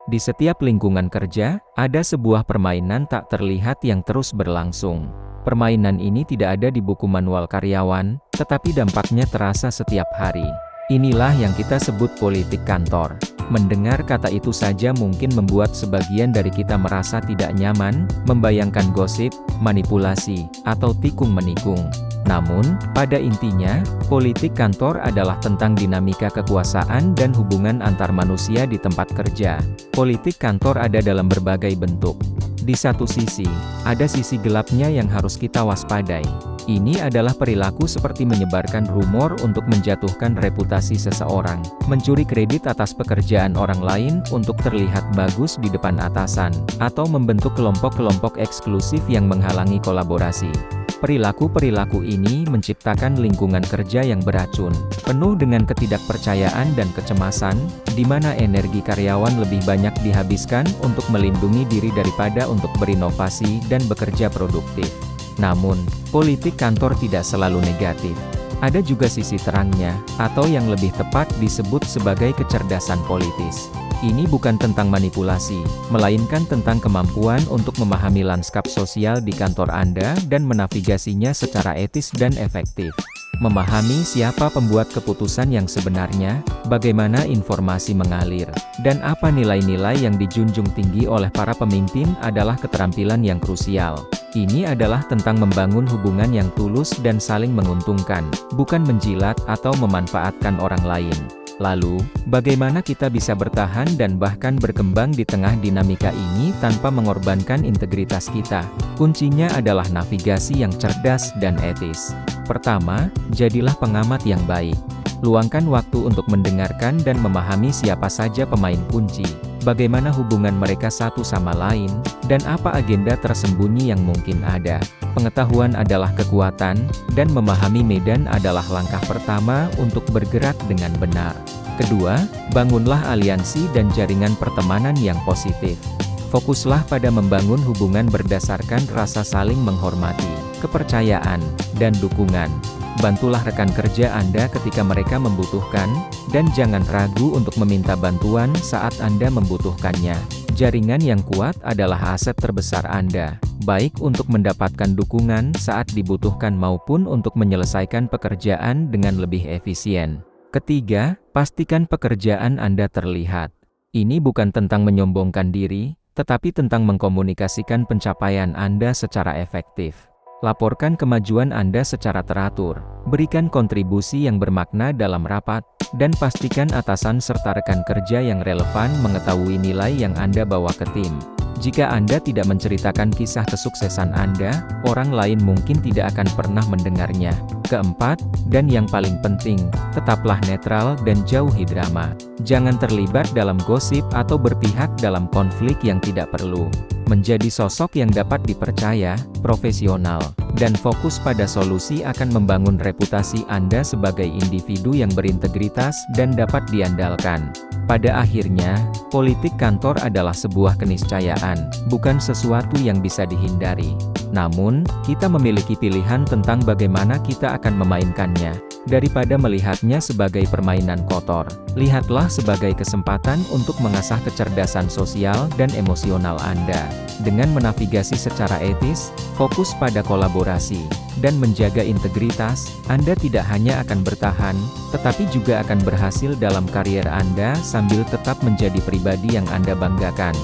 Di setiap lingkungan kerja, ada sebuah permainan tak terlihat yang terus berlangsung. Permainan ini tidak ada di buku manual karyawan, tetapi dampaknya terasa setiap hari. Inilah yang kita sebut politik kantor. Mendengar kata itu saja mungkin membuat sebagian dari kita merasa tidak nyaman, membayangkan gosip, manipulasi, atau tikung-menikung. Namun, pada intinya, politik kantor adalah tentang dinamika kekuasaan dan hubungan antar manusia di tempat kerja. Politik kantor ada dalam berbagai bentuk. Di satu sisi, ada sisi gelapnya yang harus kita waspadai. Ini adalah perilaku seperti menyebarkan rumor untuk menjatuhkan reputasi seseorang, mencuri kredit atas pekerjaan orang lain untuk terlihat bagus di depan atasan, atau membentuk kelompok-kelompok eksklusif yang menghalangi kolaborasi. Perilaku-perilaku ini menciptakan lingkungan kerja yang beracun, penuh dengan ketidakpercayaan dan kecemasan, di mana energi karyawan lebih banyak dihabiskan untuk melindungi diri daripada untuk berinovasi dan bekerja produktif. Namun, politik kantor tidak selalu negatif. Ada juga sisi terangnya, atau yang lebih tepat disebut sebagai kecerdasan politis. Ini bukan tentang manipulasi, melainkan tentang kemampuan untuk memahami lanskap sosial di kantor Anda dan menavigasinya secara etis dan efektif. Memahami siapa pembuat keputusan yang sebenarnya, bagaimana informasi mengalir, dan apa nilai-nilai yang dijunjung tinggi oleh para pemimpin adalah keterampilan yang krusial. Ini adalah tentang membangun hubungan yang tulus dan saling menguntungkan, bukan menjilat atau memanfaatkan orang lain. Lalu, bagaimana kita bisa bertahan dan bahkan berkembang di tengah dinamika ini tanpa mengorbankan integritas kita? Kuncinya adalah navigasi yang cerdas dan etis. Pertama, jadilah pengamat yang baik. Luangkan waktu untuk mendengarkan dan memahami siapa saja pemain kunci, bagaimana hubungan mereka satu sama lain, dan apa agenda tersembunyi yang mungkin ada. Pengetahuan adalah kekuatan, dan memahami medan adalah langkah pertama untuk bergerak dengan benar. Kedua, bangunlah aliansi dan jaringan pertemanan yang positif. Fokuslah pada membangun hubungan berdasarkan rasa saling menghormati, kepercayaan, dan dukungan. Bantulah rekan kerja Anda ketika mereka membutuhkan, dan jangan ragu untuk meminta bantuan saat Anda membutuhkannya. Jaringan yang kuat adalah aset terbesar Anda, baik untuk mendapatkan dukungan saat dibutuhkan maupun untuk menyelesaikan pekerjaan dengan lebih efisien. Ketiga, pastikan pekerjaan Anda terlihat. Ini bukan tentang menyombongkan diri, tetapi tentang mengkomunikasikan pencapaian Anda secara efektif. Laporkan kemajuan Anda secara teratur, berikan kontribusi yang bermakna dalam rapat, dan pastikan atasan serta rekan kerja yang relevan mengetahui nilai yang Anda bawa ke tim. Jika Anda tidak menceritakan kisah kesuksesan Anda, orang lain mungkin tidak akan pernah mendengarnya. Keempat, dan yang paling penting, tetaplah netral dan jauhi drama. Jangan terlibat dalam gosip atau berpihak dalam konflik yang tidak perlu. Menjadi sosok yang dapat dipercaya, profesional, dan fokus pada solusi akan membangun reputasi Anda sebagai individu yang berintegritas dan dapat diandalkan. Pada akhirnya, politik kantor adalah sebuah keniscayaan, bukan sesuatu yang bisa dihindari. Namun, kita memiliki pilihan tentang bagaimana kita akan memainkannya. Daripada melihatnya sebagai permainan kotor, lihatlah sebagai kesempatan untuk mengasah kecerdasan sosial dan emosional Anda. Dengan menavigasi secara etis, fokus pada kolaborasi, dan menjaga integritas, Anda tidak hanya akan bertahan, tetapi juga akan berhasil dalam karier Anda sambil tetap menjadi pribadi yang Anda banggakan.